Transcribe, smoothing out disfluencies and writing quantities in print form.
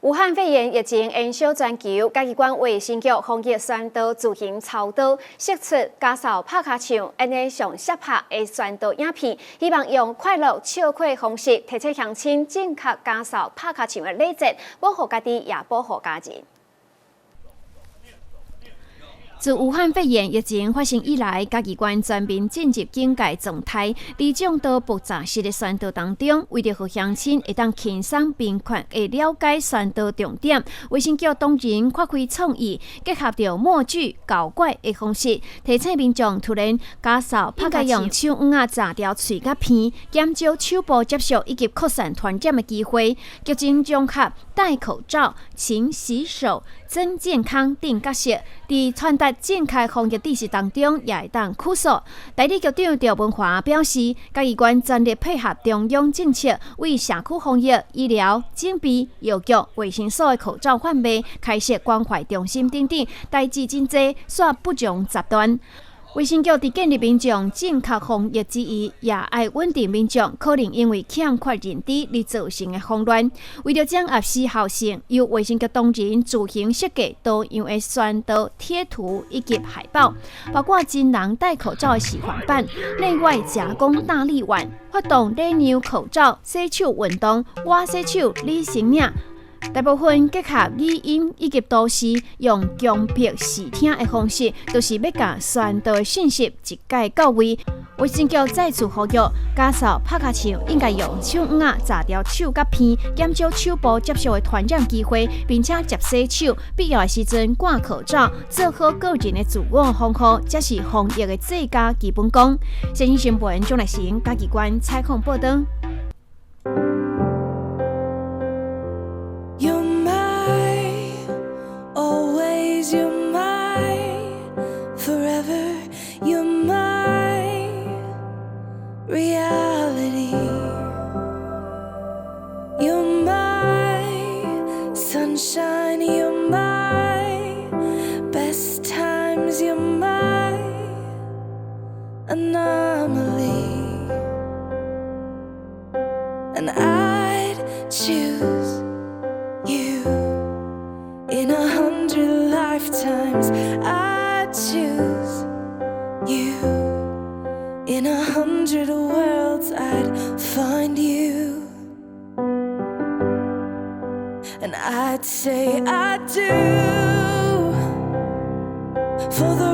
武汉肺炎疫情延烧全球，嘉义县卫生局防疫宣导自行操刀，释出家嫂拍卡唱，安尼上适拍的宣导影片，希望用快乐笑诼方式，提醒乡亲正确家嫂拍卡唱的礼节，保护家己也保护家人。自武汉肺炎疫情发生以来，嘉义县全面进入警戒状态。李种多复杂式的宣导当中，为了让乡亲会当轻松平快地了解宣导重点，卫生局当然发挥创意，结合着默剧、搞怪的方式，提醒民众突然家嫂拍甲用手捂啊扎掉嘴甲鼻，减少手部接触以及扩散传染的机会。剧情融合戴口罩、勤洗手、增健康等角色，伫传达正确防疫知识当中，也会当苦数。代理局长赵文华表示，嘉义县全力配合中央政策，为社区防疫、医疗、警备、药局、卫生所的口罩贩卖开设关怀中心等等，代志真多，煞不容杂断。卫生局伫建立民众正确防疫之余，也爱稳定民众可能因为欠缺认知而造成的慌乱。为了掌握时效性，由卫生局当然自行设计多样的宣导贴图以及海报，包括真人戴口罩的示范版、内外加工大力丸、发动礼让口罩、洗手运动、我洗手你先领。大部分结合语音以及都市用强迫视听的方式，就是要将宣导的讯息一概到位。卫生局再次呼吁，家嫂拍卡唱应该用手捂啊扎掉手甲鼻，减少手部接触的传染机会，并且接洗手，必要的时阵挂口罩，做好个人的自我防护，这是防疫的最佳基本功。先新新闻钟来成嘉义县采访报道。Reality, you're my sunshine, you're my best times, you're my anomaly, and I'd choose you in 100 lifetimes. I'd choose you in 100 worlds. I'd find you, and I'd say I do for the